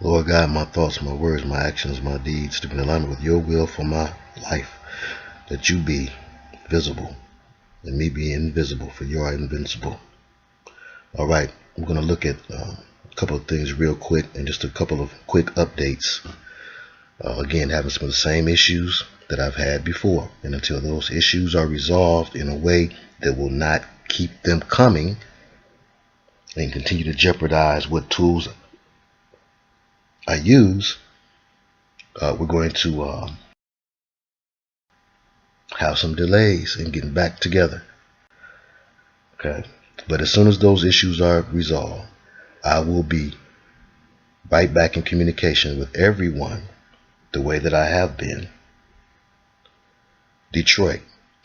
Lord God, my thoughts, my words, my actions, my deeds, to be in alignment with your will for my life, that you be visible and me be invisible, for you are invincible. All right, I'm going to look at a couple of things real quick and just a couple of quick updates. Again, having some of the same issues that I've had before, and until those issues are resolved in a way that will not keep them coming and continue to jeopardize what tools I use, we're going to have some delays in getting back together. Okay, but as soon as those issues are resolved, I will be right back in communication with everyone the way that I have been. Detroit,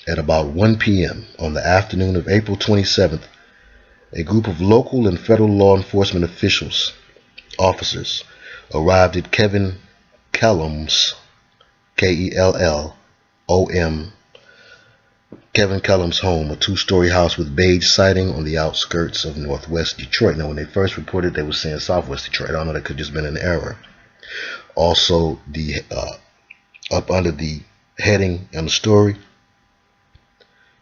at about 1 p.m. on the afternoon of April 27th, a group of local and federal law enforcement officers arrived at Kevin Kellom's, K-E-L-L-O-M, Kevin Kellom's home, a two-story house with beige siding on the outskirts of northwest Detroit. Now, when they first reported, they were saying southwest Detroit. I don't know, that could have just been an error. Also, up under the heading on the story,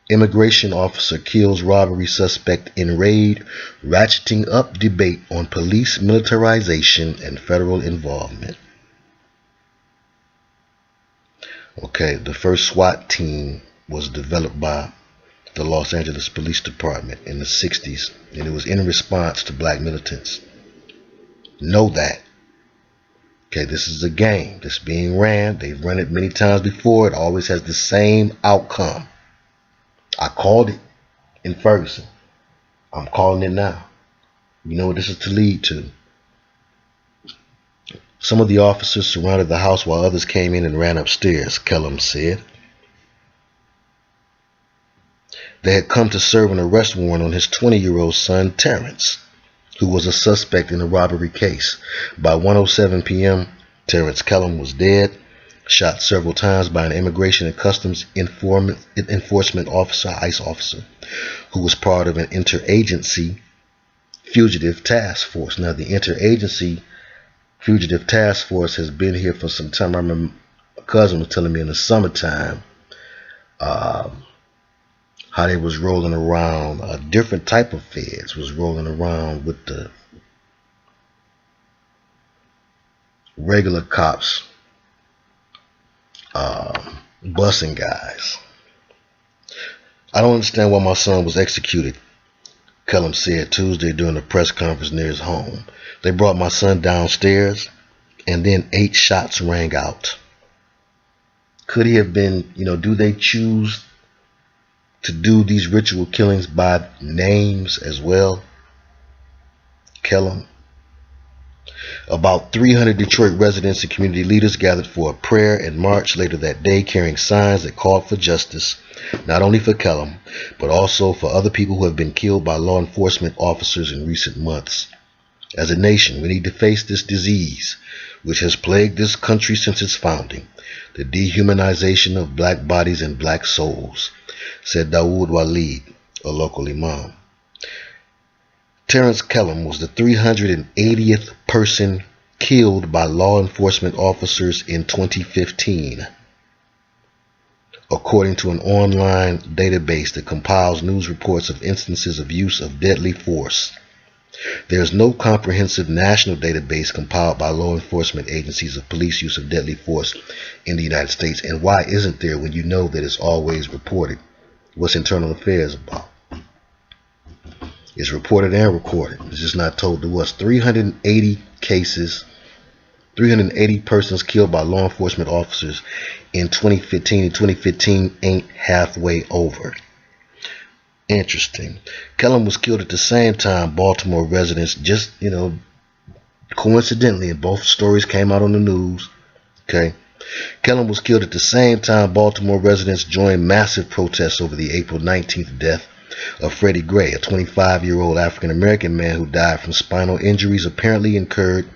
immigration officer kills robbery suspect in raid, ratcheting up debate on police militarization and federal involvement. Okay, the first SWAT team was developed by the Los Angeles Police Department in the 60s, and it was in response to black militants. Know that. Okay, this is a game that's being ran. They've run it many times before. It always has the same outcome. I called it in Ferguson. I'm calling it now. You know what this is to lead to. Some of the officers surrounded the house while others came in and ran upstairs, Kellom said. They had come to serve an arrest warrant on his 20-year-old son, Terrance, who was a suspect in a robbery case. By 1:07 p.m., Terrance Kellom was dead, shot several times by an immigration and customs enforcement officer, ICE officer, who was part of an interagency fugitive task force. Now, the interagency fugitive task force has been here for some time. I remember my cousin was telling me in the summertime how they was rolling around, a different type of feds was rolling around with the regular cops busing guys. I don't understand why my son was executed, Kellom said Tuesday during a press conference near his home. They brought my son downstairs and then 8 shots rang out. Could he have been, do they choose to do these ritual killings by names as well? Kellom. About 300 Detroit residents and community leaders gathered for a prayer and march later that day, carrying signs that called for justice, not only for Kellom, but also for other people who have been killed by law enforcement officers in recent months. As a nation, we need to face this disease, which has plagued this country since its founding, the dehumanization of black bodies and black souls, said Dawood Walid, a local imam. Terrance Kellom was the 380th person killed by law enforcement officers in 2015, according to an online database that compiles news reports of instances of use of deadly force. There is no comprehensive national database compiled by law enforcement agencies of police use of deadly force in the United States. And why isn't there when you know that it's always reported? What's internal affairs about? It's reported and recorded. It's just not told to us. 380 cases, 380 persons killed by law enforcement officers in 2015. And 2015 ain't halfway over. Interesting. Kellom was killed at the same time Baltimore residents, just, coincidentally, and both stories came out on the news. Okay. Kellom was killed at the same time Baltimore residents joined massive protests over the April 19th death of Freddy Gray, a 25-year-old African-American man who died from spinal injuries apparently incurred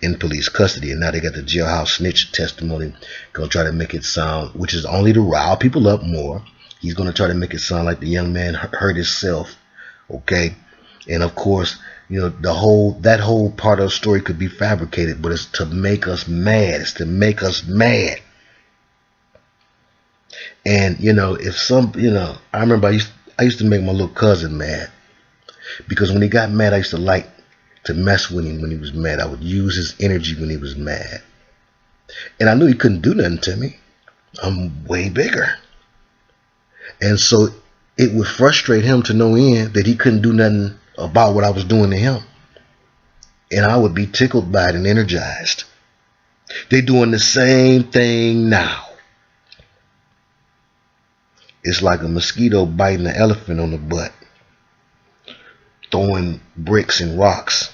in police custody. And now they got the jailhouse snitch testimony. Gonna try to make it sound, which is only to rile people up more. He's gonna try to make it sound like the young man hurt himself. Okay, And of course, you know, that whole part of the story could be fabricated, but it's to make us mad. It's to make us mad. And you know, if some, you know, I remember I used to make my little cousin mad, because when he got mad, I used to like to mess with him when he was mad. I would use his energy when he was mad, and I knew he couldn't do nothing to me. I'm way bigger, and so it would frustrate him to no end that he couldn't do nothing about what I was doing to him, and I would be tickled by it and energized. They're doing the same thing now. It's like a mosquito biting an elephant on the butt, throwing bricks and rocks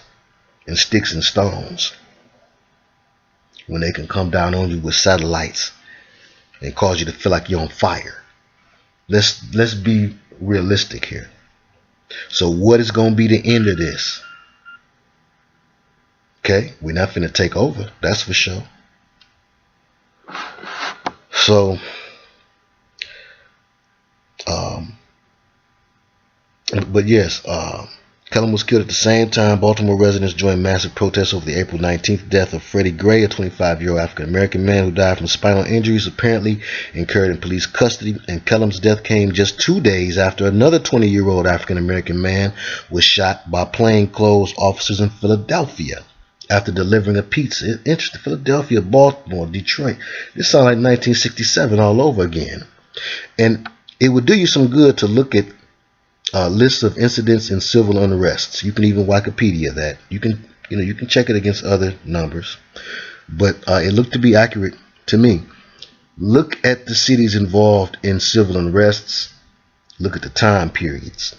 and sticks and stones, when they can come down on you with satellites and cause you to feel like you're on fire. Let's be realistic here. So what is going to be the end of this? Okay, we're not finna take over, that's for sure. So but yes, Kellom was killed at the same time. Baltimore residents joined massive protests over the April 19th death of Freddy Gray, a 25-year-old African-American man who died from spinal injuries apparently incurred in police custody. And Kellom's death came just 2 days after another 20-year-old African-American man was shot by plainclothes officers in Philadelphia after delivering a pizza. Interesting. Philadelphia, Baltimore, Detroit. This sounds like 1967 all over again. And it would do you some good to look at lists of incidents in civil unrests. You can even Wikipedia that. You can check it against other numbers, but it looked to be accurate to me. Look at the cities involved in civil unrests. Look at the time periods.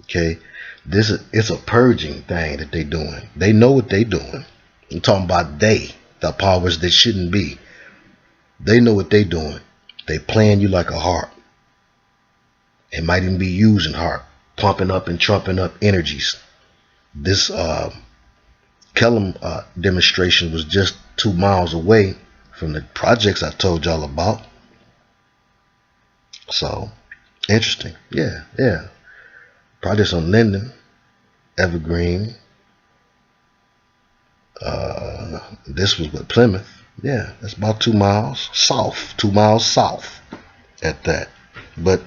Okay, it's a purging thing that they're doing. They know what they're doing. I'm talking about the powers that shouldn't be. They know what they're doing. They playing you like a harp. It might even be using harp, pumping up and trumping up energies. This Kellom demonstration was just 2 miles away from the projects I told y'all about. So interesting. Yeah. Projects on Linden, Evergreen. This was with Plymouth. Yeah, that's about 2 miles south. 2 miles south at that. But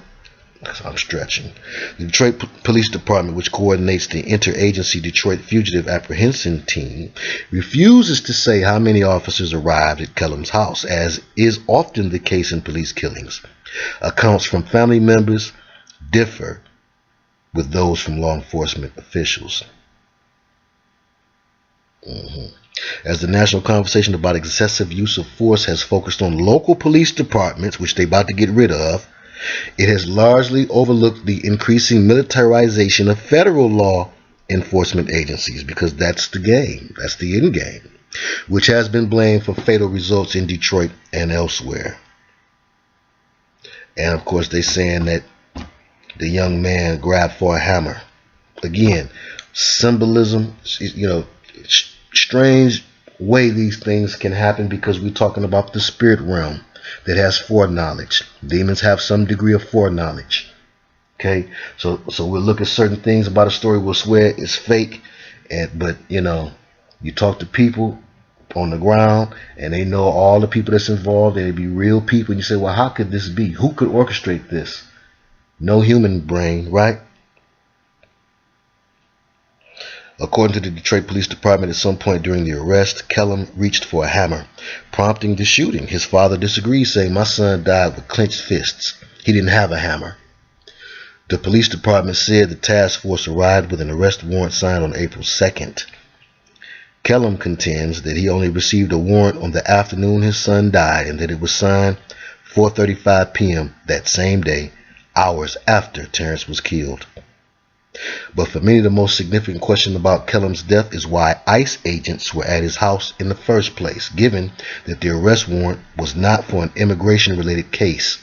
I'm stretching. The Detroit Police Department, which coordinates the interagency Detroit Fugitive Apprehension Team, refuses to say how many officers arrived at Kellom's house, as is often the case in police killings. Accounts from family members differ with those from law enforcement officials. As the national conversation about excessive use of force has focused on local police departments, which they're about to get rid of, it has largely overlooked the increasing militarization of federal law enforcement agencies, because that's the game, that's the end game, which has been blamed for fatal results in Detroit and elsewhere. And of course they're saying that the young man grabbed for a hammer. Again, symbolism, you know, strange way these things can happen, because we're talking about the spirit realm that has foreknowledge. Demons have some degree of foreknowledge. Okay, so we'll look at certain things about a story, we'll swear it's fake, but you know, you talk to people on the ground and they know all the people that's involved, and they be real people, and you say, well, how could this be? Who could orchestrate this? No human brain, right? According to the Detroit Police Department, at some point during the arrest, Kellom reached for a hammer, prompting the shooting. His father disagrees, saying, my son died with clenched fists. He didn't have a hammer. The police department said the task force arrived with an arrest warrant signed on April 2nd. Kellom contends that he only received a warrant on the afternoon his son died, and that it was signed 4:35 p.m. that same day, hours after Terrance was killed. But for many, the most significant question about Kellom's death is why ICE agents were at his house in the first place, given that the arrest warrant was not for an immigration-related case.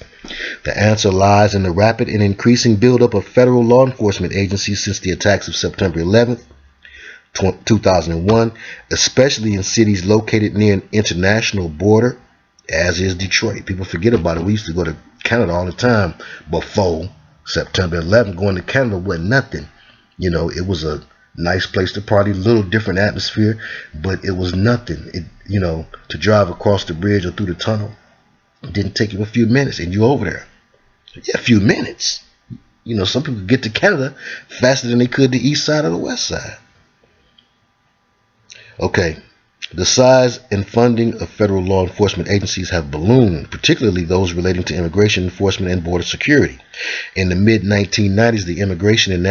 The answer lies in the rapid and increasing buildup of federal law enforcement agencies since the attacks of September 11th, 2001, especially in cities located near an international border, as is Detroit. People forget about it. We used to go to Canada all the time before September 11th. Going to Canada wasn't nothing. You know, it was a nice place to party, a little different atmosphere, but it was nothing. You know, to drive across the bridge or through the tunnel, it didn't take you a few minutes, and you over there. Yeah, a few minutes. You know, some people get to Canada faster than they could the east side or the west side. Okay. The size and funding of federal law enforcement agencies have ballooned, particularly those relating to immigration enforcement and border security. In the mid-1990s, the Immigration and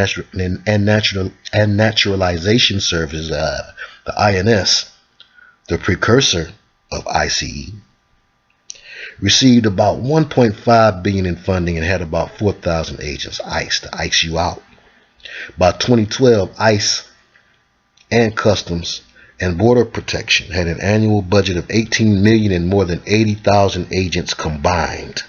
Naturalization Service, the INS, the precursor of ICE, received about $1.5 billion in funding and had about 4,000 agents, ICE, to ICE you out. By 2012, ICE and Customs and Border Protection had an annual budget of $18 million and more than 80,000 agents combined.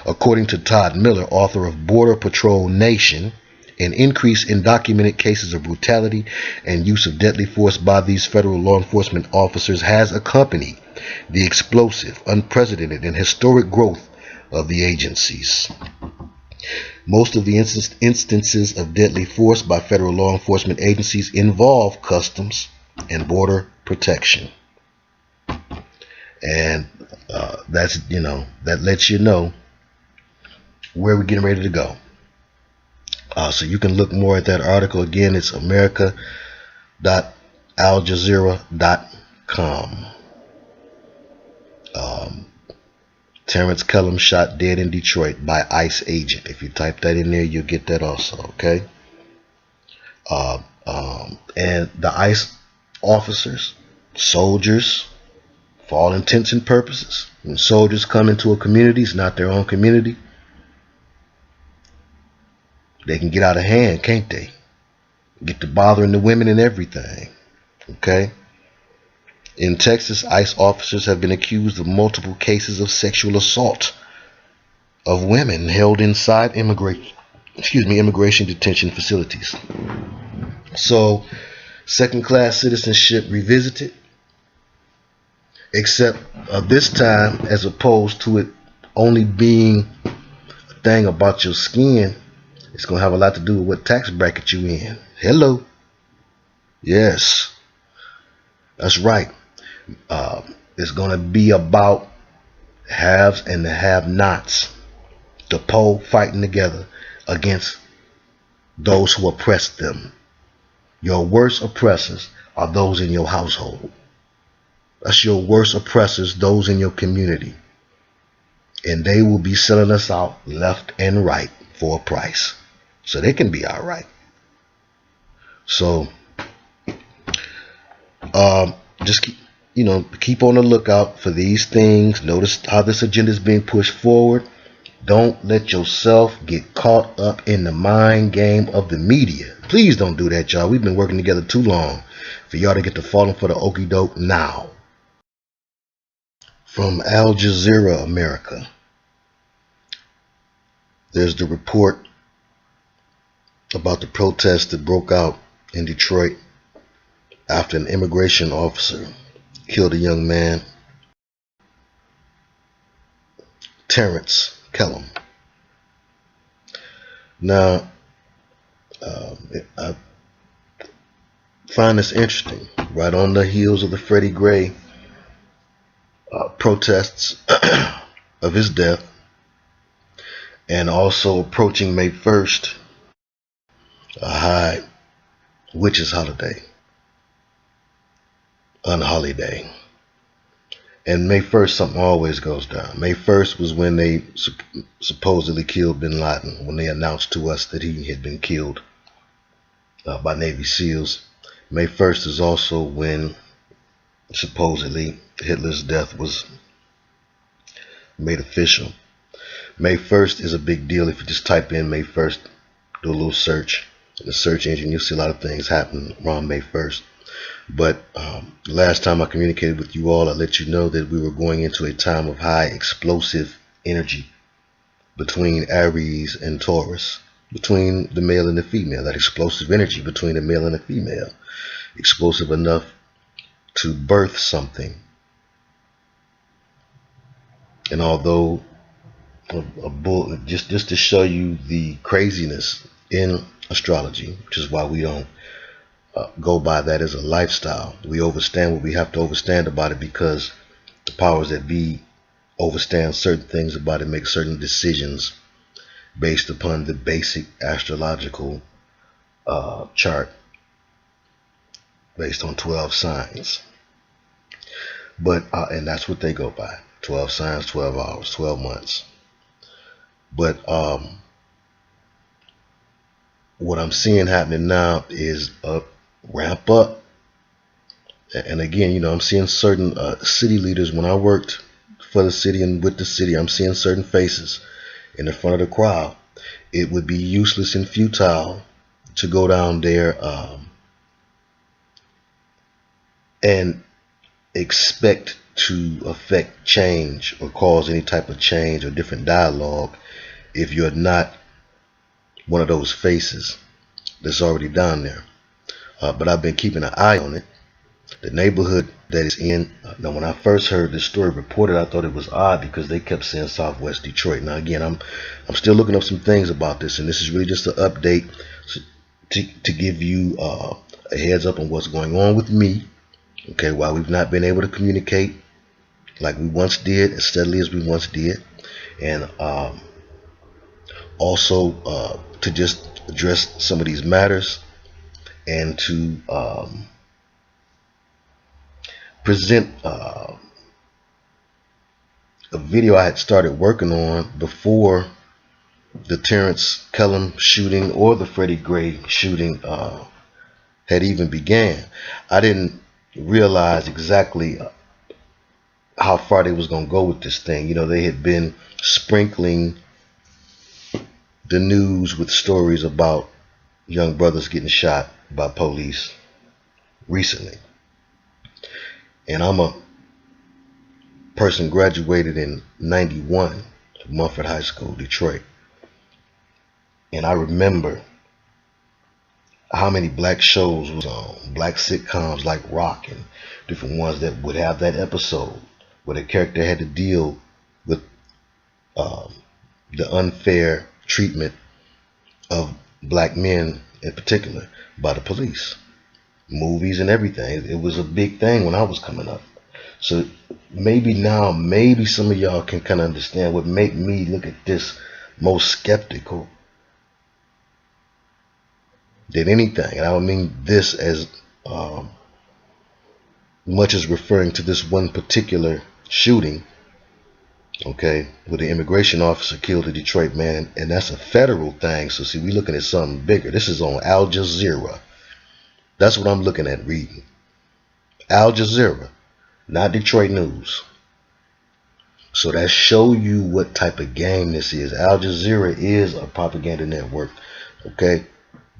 According to Todd Miller, author of Border Patrol Nation, an increase in documented cases of brutality and use of deadly force by these federal law enforcement officers has accompanied the explosive, unprecedented, and historic growth of the agencies. Most of the instances of deadly force by federal law enforcement agencies involve Customs and Border Protection. And that's, you know, that lets you know where we're getting ready to go. So you can look more at that article. Again, it's america.aljazeera.com. Terrance Kellom shot dead in Detroit by ICE agent. If you type that in there, you'll get that also, okay? And the ICE officers, soldiers, for all intents and purposes, when soldiers come into a community, it's not their own community, they can get out of hand, can't they? Get to bothering the women and everything, okay? In Texas, ICE officers have been accused of multiple cases of sexual assault of women held inside immigration detention facilities. So, second-class citizenship revisited, except this time, as opposed to it only being a thing about your skin, it's going to have a lot to do with what tax bracket you in. Hello. Yes, that's right. It's going to be about haves and the have-nots, the pole fighting together against those who oppress them. Your worst oppressors are those in your household. That's your worst oppressors, those in your community. And they will be selling us out left and right for a price. So they can be all right. So just keep on the lookout for these things. Notice how this agenda is being pushed forward. Don't let yourself get caught up in the mind game of the media. Please don't do that, y'all. We've been working together too long for y'all to get to falling for the okie doke now. From Al Jazeera America, there's the report about the protests that broke out in Detroit after an immigration officer killed a young man, Terrance Kellom. Now, I find this interesting. Right on the heels of the Freddy Gray protests of his death, and also approaching May 1st, a high witches holiday, UnHolywood. And May 1st, something always goes down. May 1st was when they supposedly killed bin Laden, when they announced to us that he had been killed by Navy SEALs. May 1st is also when supposedly Hitler's death was made official. May 1st is a big deal. If you just type in May 1st, do a little search in the search engine, you'll see a lot of things happen around May 1st. But last time I communicated with you all, I let you know that we were going into a time of high explosive energy between Aries and Taurus, between the male and the female. That explosive energy between the male and the female, explosive enough to birth something. And although just to show you the craziness in astrology, which is why we don't go by that as a lifestyle. We understand what we have to understand about it, because the powers that be understand certain things about it, make certain decisions based upon the basic astrological chart based on 12 signs. But and that's what they go by: 12 signs, 12 hours, 12 months. But what I'm seeing happening now is a ramp up. And again, you know, I'm seeing certain city leaders. When I worked for the city and with the city, I'm seeing certain faces in the front of the crowd. It would be useless and futile to go down there and expect to affect change or cause any type of change or different dialogue if you're not one of those faces that's already down there. But I've been keeping an eye on it. The neighborhood that is in, now when I first heard this story reported, I thought it was odd because they kept saying Southwest Detroit. Now again, I'm still looking up some things about this, and this is really just an update to give you a heads up on what's going on with me. Okay, while we've not been able to communicate like we once did, as steadily as we once did, and also to just address some of these matters and to present a video I had started working on before the Terrance Kellom shooting or the Freddy Gray shooting had even began. I didn't realize exactly how far they was going to go with this thing. You know, they had been sprinkling the news with stories about young brothers getting shot by police recently. And I'm a person graduated in '91 from Mumford High School, Detroit. And I remember how many black shows was on, black sitcoms like Rock and different ones that would have that episode where the character had to deal with the unfair treatment of black men in particular by the police. Movies and everything. It was a big thing when I was coming up. So maybe now, maybe some of y'all can kind of understand what made me look at this most skeptical than anything. And I don't mean this as much as referring to this one particular shooting, okay, where the immigration officer killed a Detroit man, and that's a federal thing. So see, we're looking at something bigger. This is on Al Jazeera. That's what I'm looking at reading. Al Jazeera, not Detroit News. So that show you what type of game this is. Al Jazeera is a propaganda network. Okay,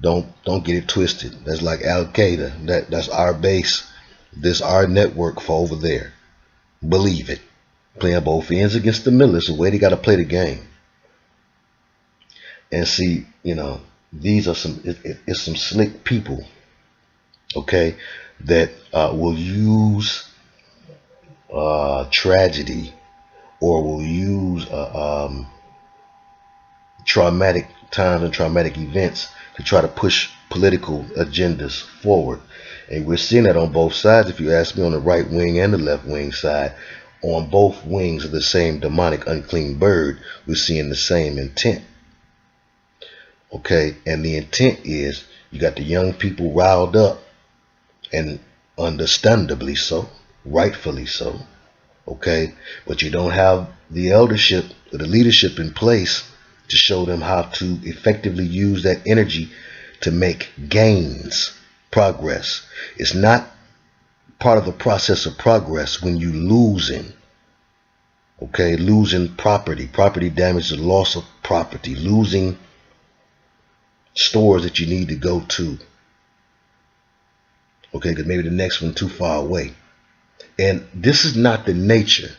don't get it twisted. That's like Al Qaeda. That's our base. This our network for over there. Believe it. Playing both ends against the middle is the way they got to play the game. And see, you know, these are it's some slick people, okay, that will use tragedy or will use traumatic times and traumatic events to try to push political agendas forward. And we're seeing that on both sides. If you ask me, on the right wing and the left wing side, on both wings of the same demonic unclean bird, we're seeing the same intent. Okay, and the intent is you got the young people riled up, and understandably so, rightfully so, okay, but you don't have the eldership or the leadership in place to show them how to effectively use that energy to make gains, progress. It's not part of the process of progress when you losing, okay, losing property damage, the loss of property, losing stores that you need to go to, okay, because maybe the next one too far away. And this is not the nature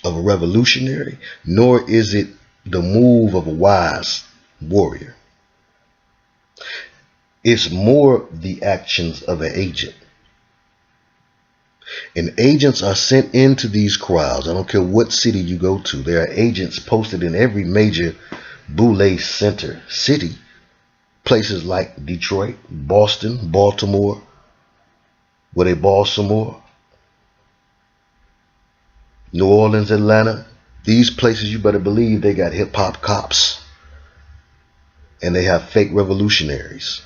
of a revolutionary, nor is it the move of a wise warrior. It's more the actions of an agent. And agents are sent into these crowds. I don't care what city you go to. There are agents posted in every major Boulay Center City, places like Detroit, Boston, Baltimore, where they ball some more, New Orleans, Atlanta. These places, you better believe they got hip-hop cops, and they have fake revolutionaries.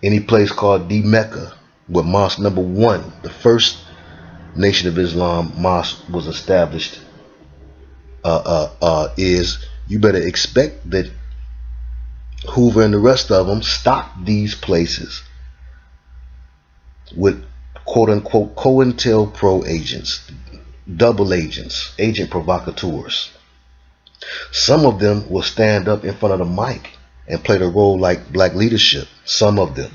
Any place called the Mecca, where Mosque number 1, the first Nation of Islam mosque was established, is, you better expect that Hoover and the rest of them stocked these places with quote-unquote COINTELPRO agents, double agents, agent provocateurs. Some of them will stand up in front of the mic and play the role like black leadership, some of them.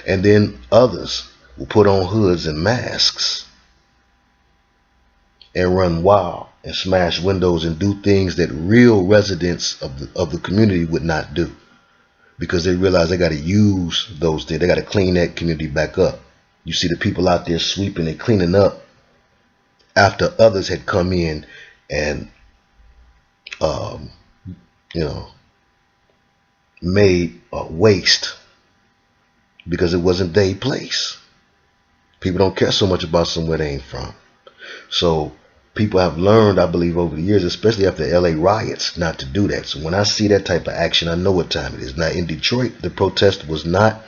And then others will put on hoods and masks and run wild and smash windows and do things that real residents of the community would not do, because they realize they got to use those things. They got to clean that community back up. You see the people out there sweeping and cleaning up after others had come in and made waste because it wasn't their place. People don't care so much about somewhere they ain't from. So people have learned, I believe, over the years, especially after the LA riots, not to do that. So when I see that type of action, I know what time it is. Now in Detroit, the protest was not,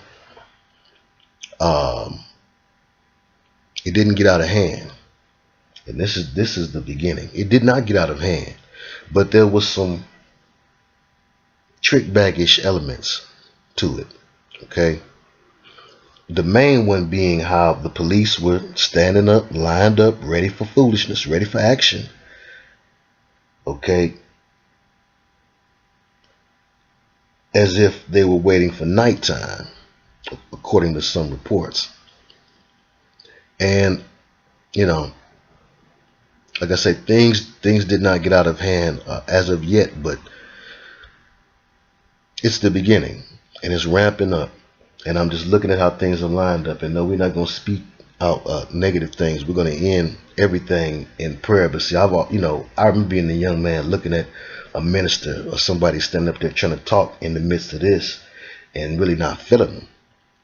it didn't get out of hand. And this is the beginning. It did not get out of hand, but there was some trick baggish elements to it. Okay. The main one being how the police were standing up, lined up, ready for foolishness, ready for action. Okay. As if they were waiting for nighttime, according to some reports. And, like I say, things did not get out of hand as of yet, but it's the beginning and it's ramping up. And I'm just looking at how things are lined up. And no, we're not going to speak out negative things. We're going to end everything in prayer. But see, I remember being a young man looking at a minister or somebody standing up there trying to talk in the midst of this and really not feeling them.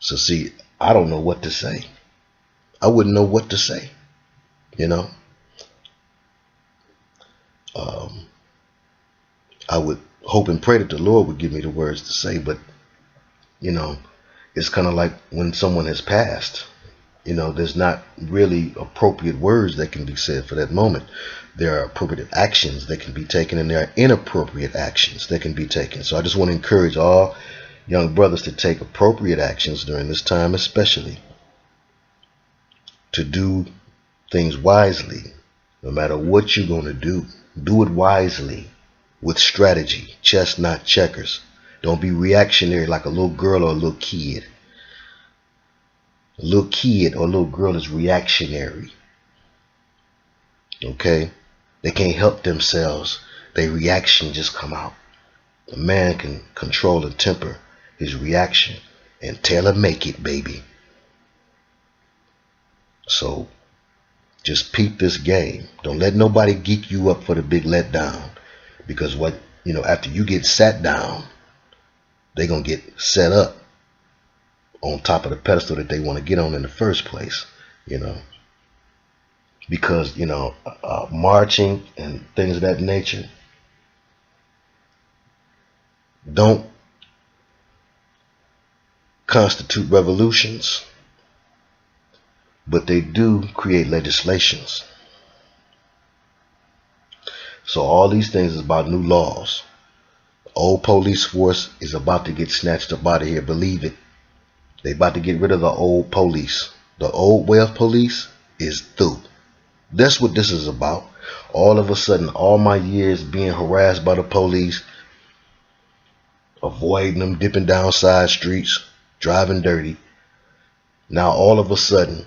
So see, I don't know what to say. I wouldn't know what to say, I would hope and pray that the Lord would give me the words to say, but it's kind of like when someone has passed, there's not really appropriate words that can be said for that moment. There are appropriate actions that can be taken, and there are inappropriate actions that can be taken. So I just want to encourage all young brothers to take appropriate actions during this time, especially to do things wisely. No matter what you're going to do it wisely with strategy, chess not checkers. Don't be reactionary like a little girl or a little kid. A little kid or a little girl is reactionary. Okay? They can't help themselves. Their reaction just come out. A man can control and temper his reaction and tailor make it, baby. So just peep this game. Don't let nobody geek you up for the big letdown. Because after you get sat down, they're going to get set up on top of the pedestal that they want to get on in the first place, because, marching and things of that nature don't constitute revolutions, but they do create legislations. So all these things is about new laws. The old police force is about to get snatched up out of here. Believe it. They about to get rid of the old police. The old way of police is through. That's what this is about. All of a sudden, all my years being harassed by the police, avoiding them, dipping down side streets, driving dirty. Now all of a sudden,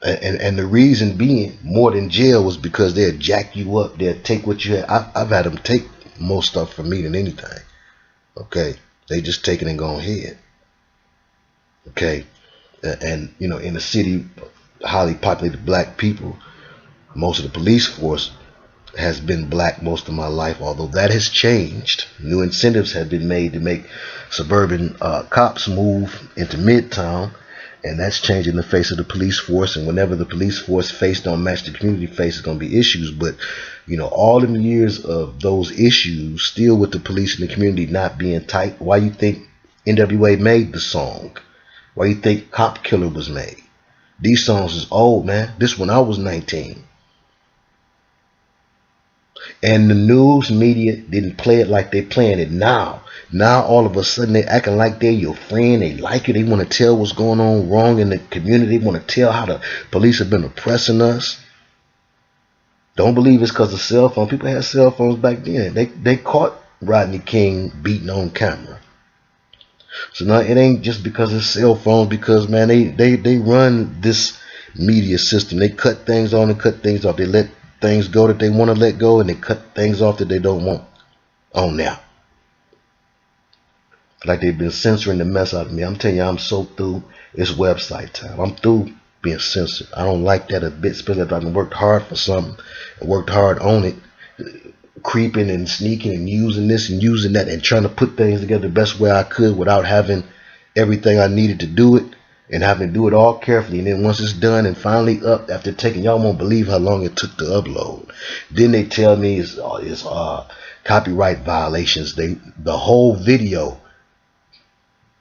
and the reason being more than jail was because they'll jack you up. They'll take what you had. I've had them take more stuff from me than anything. Okay. They just take it and go ahead. Okay. And, in a city, highly populated black people, most of the police force has been black most of my life, although that has changed. New incentives have been made to make suburban cops move into midtown, and that's changing the face of the police force. And whenever the police force face don't match the community face, it's going to be issues. But you know, all in the years of those issues, still with the police and the community not being tight, why you think NWA made the song? Why you think Cop Killer was made? These songs is old, man. This when I was 19. And the news media didn't play it like they playing it now. Now all of a sudden they acting like they're your friend. They like you. They want to tell what's going on wrong in the community. They want to tell how the police have been oppressing us. Don't believe it's because of cell phones. People had cell phones back then. They caught Rodney King beating on camera. So now it ain't just because of cell phones, because man, they run this media system. They cut things on and cut things off. They let things go that they want to let go, and they cut things off that they don't want on now. Like they've been censoring the mess out of me. I'm telling you, I'm so through. It's website time. I'm through being censored. I don't like that a bit, especially if I've worked hard for something and worked hard on it, creeping and sneaking and using this and using that and trying to put things together the best way I could without having everything I needed to do it, and having to do it all carefully. And then once it's done and finally up, after taking, y'all won't believe how long it took to upload. Then they tell me it's copyright violations. The whole video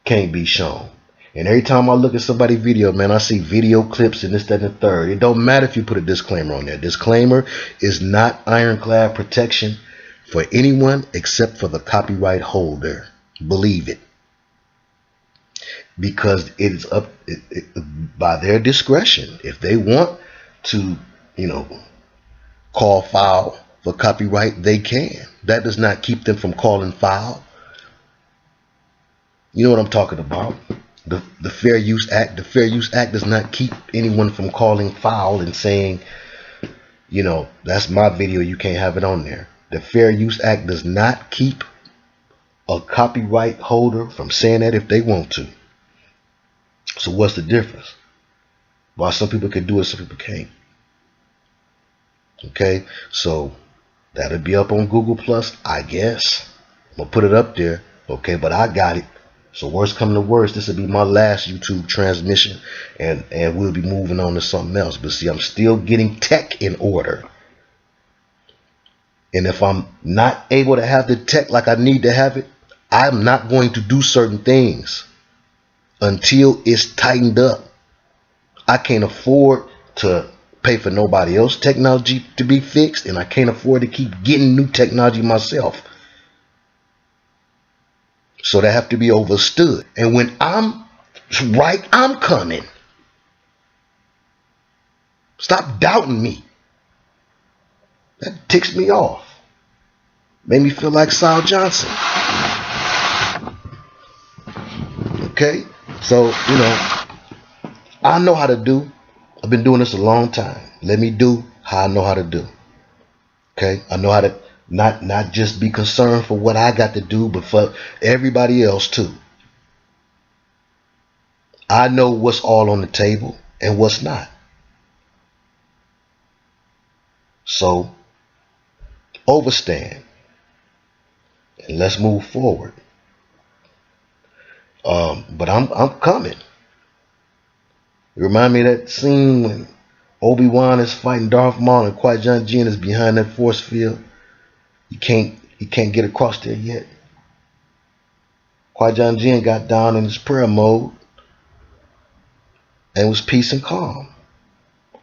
can't be shown. And every time I look at somebody's video, man, I see video clips and this, that, and the third. It don't matter if you put a disclaimer on there. Disclaimer is not ironclad protection for anyone except for the copyright holder. Believe it. Because it's up by their discretion. If they want to, you know, call foul for copyright, they can. That does not keep them from calling foul. You know what I'm talking about. The Fair Use Act. The Fair Use Act does not keep anyone from calling foul and saying, you know, that's my video, you can't have it on there. The Fair Use Act does not keep a copyright holder from saying that if they want to. So what's the difference? Why some people can do it, some people can't. Okay, so that'll be up on GooglePlus, I guess. I'm gonna put it up there. Okay, but I got it. So worst come to worst, this will be my last YouTube transmission, and we'll be moving on to something else. But see, I'm still getting tech in order. And if I'm not able to have the tech like I need to have it, I'm not going to do certain things until it's tightened up. I can't afford to pay for nobody else's technology to be fixed, and I can't afford to keep getting new technology myself. So they have to be overstood. And when I'm right, I'm coming. Stop doubting me. That ticks me off. Made me feel like Sal Johnson. Okay? So, you know, I know how to do. I've been doing this a long time. Let me do how I know how to do. Okay? I know how to not just be concerned for what I got to do, but for everybody else too. I know what's all on the table and what's not. So overstand and let's move forward. But I'm coming. You remind me of that scene when Obi-Wan is fighting Darth Maul and Qui-Gon Jinn is behind that force field. He can't get across there yet. Qui-Gon Jinn got down in his prayer mode and was peace and calm.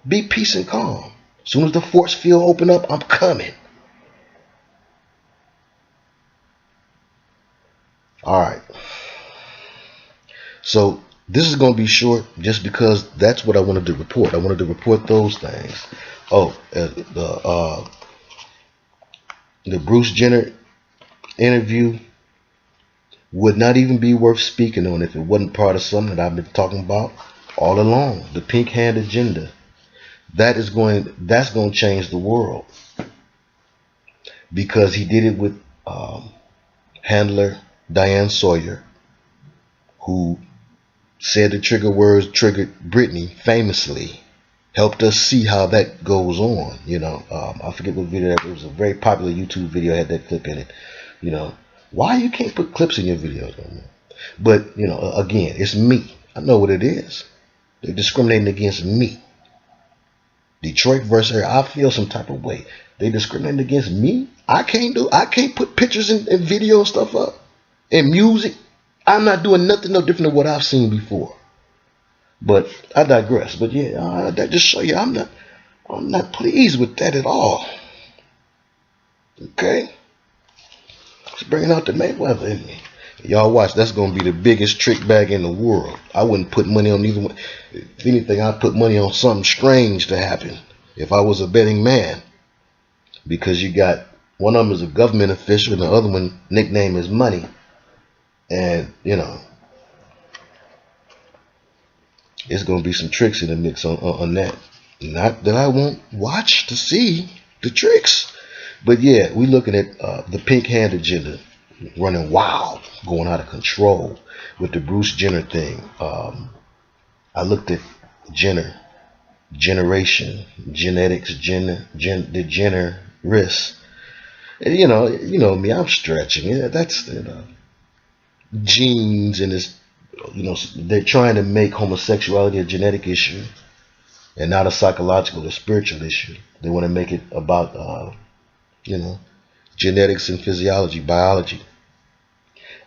Be peace and calm. As soon as the force field open up, I'm coming. Alright. So this is going to be short just because that's what I wanted to report. I wanted to report those things. Oh, the Bruce Jenner interview would not even be worth speaking on if it wasn't part of something that I've been talking about all along. The pink hand agenda. That's going to change the world. Because he did it with handler Diane Sawyer, who said the trigger words triggered Britney famously. helped us see how that goes on. I forget what video that was. It was a very popular YouTube video, had that clip in it. Why you can't put clips in your videos no more? But again, it's me. I know what it is. They're discriminating against me. Detroit versus area, I feel some type of way. They discriminating against me. I can't put pictures and video and stuff up and music. I'm not doing nothing no different than what I've seen before. But I digress. But yeah, that just show you I'm not pleased with that at all. Okay, it's bringing out the Mayweather in me. Y'all watch. That's gonna be the biggest trick bag in the world. I wouldn't put money on either one. If anything, I'd put money on something strange to happen if I was a betting man. Because you got one of them is a government official and the other one nickname is Money. And it's gonna be some tricks in the mix on that. Not that I won't watch to see the tricks. But yeah, we looking at the pink hand agenda running wild, going out of control with the Bruce Jenner thing. I looked at Jenner, generation, genetics, the Jenner risk. And you know me, I'm stretching. Yeah, that's genes and it's they're trying to make homosexuality a genetic issue and not a psychological or spiritual issue. They want to make it about genetics and physiology, biology.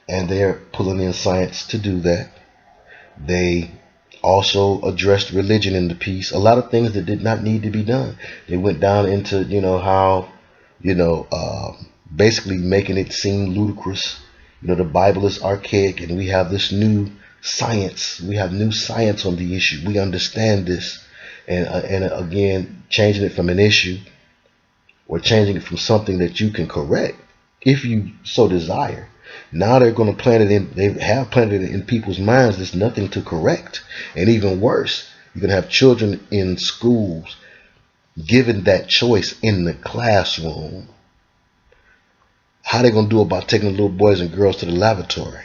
And they're pulling in science to do that. They also addressed religion in the piece. A lot of things that did not need to be done. They went down into, how, basically making it seem ludicrous. The Bible is archaic and we have this new science. We have new science on the issue. We understand this. And again, changing it from an issue or changing it from something that you can correct if you so desire. Now they're going to plant it in, they have planted it in people's minds. There's nothing to correct. And even worse, you're going to have children in schools given that choice in the classroom. How are they going to do about taking the little boys and girls to the lavatory?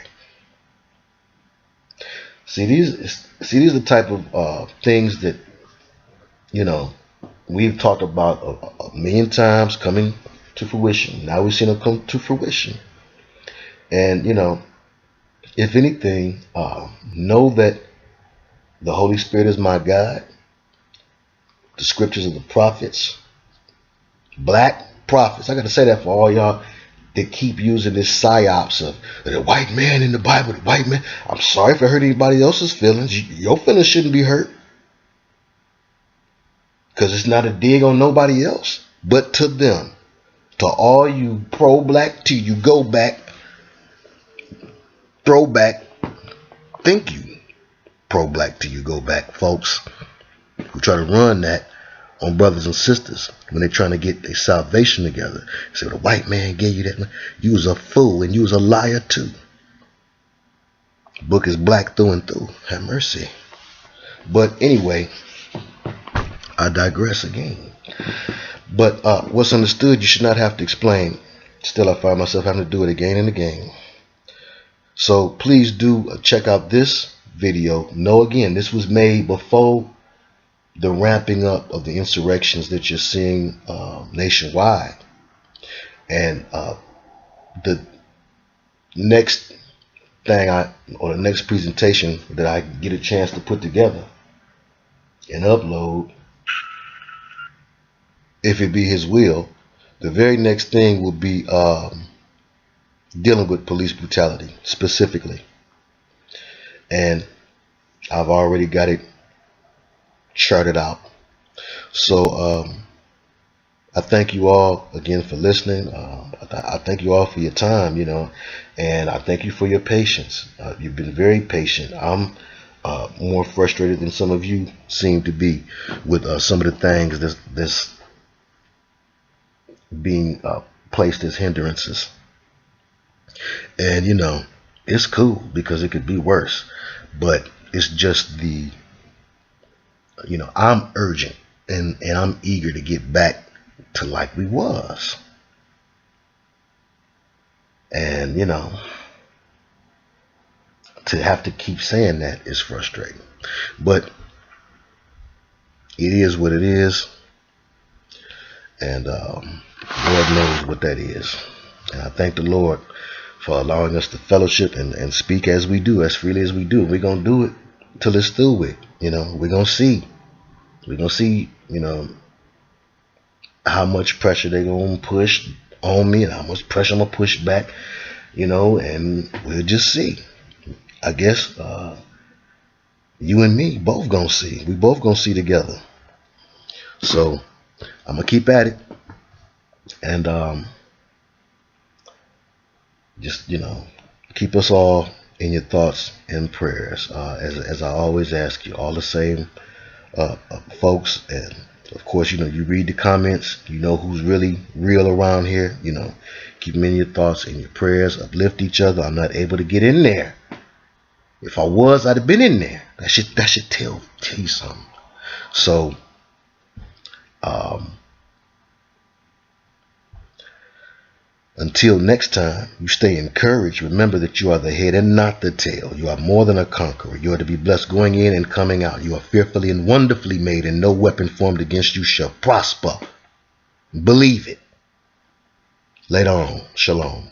See, these are the type of things that, we've talked about a million times coming to fruition. Now we've seen them come to fruition. And, if anything, know that the Holy Spirit is my guide. The scriptures of the prophets, black prophets. I got to say that for all y'all that keep using this psyops of the white man in the Bible, the white man. I'm sorry if I hurt anybody else's feelings. Your feelings shouldn't be hurt. Because it's not a dig on nobody else, but to them. To all you pro-black, to you go back, throwback, thank you, pro-black till you go back, folks, who try to run that on brothers and sisters when they're trying to get their salvation together. Say, the white man gave you that. You was a fool and you was a liar too. Book is black through and through. Have mercy. But anyway, I digress again. But what's understood, you should not have to explain. Still, I find myself having to do it again and again. So please do check out this video. Know again, this was made before the ramping up of the insurrections that you're seeing nationwide. And the next thing or the next presentation that I get a chance to put together and upload, if it be his will, the very next thing will be dealing with police brutality specifically. And I've already got it charted out. So I thank you all again for listening. I thank you all for your time, and I thank you for your patience. You've been very patient. I'm more frustrated than some of you seem to be with some of the things that's being placed as hindrances. And it's cool because it could be worse, but it's just the I'm urgent and I'm eager to get back to like we was. And to have to keep saying that is frustrating. But it is what it is, and Lord knows what that is. And I thank the Lord for allowing us to fellowship and speak as we do, as freely as we do. We're gonna do it till it's through with. We're gonna see. We're gonna see. How much pressure they're gonna push on me and how much pressure I'm gonna push back. And we'll just see. I guess you and me both gonna see. We both gonna see together. So I'm gonna keep at it, and just keep us all in your thoughts and prayers. As I always ask you, all the same folks, and of course you read the comments. You know who's really real around here. Keep them in your thoughts and your prayers. Uplift each other. I'm not able to get in there. If I was, I'd have been in there. That should tell you something. So, until next time, you stay encouraged. Remember that you are the head and not the tail. You are more than a conqueror. You are to be blessed going in and coming out. You are fearfully and wonderfully made, and no weapon formed against you shall prosper. Believe it. Later on. Shalom.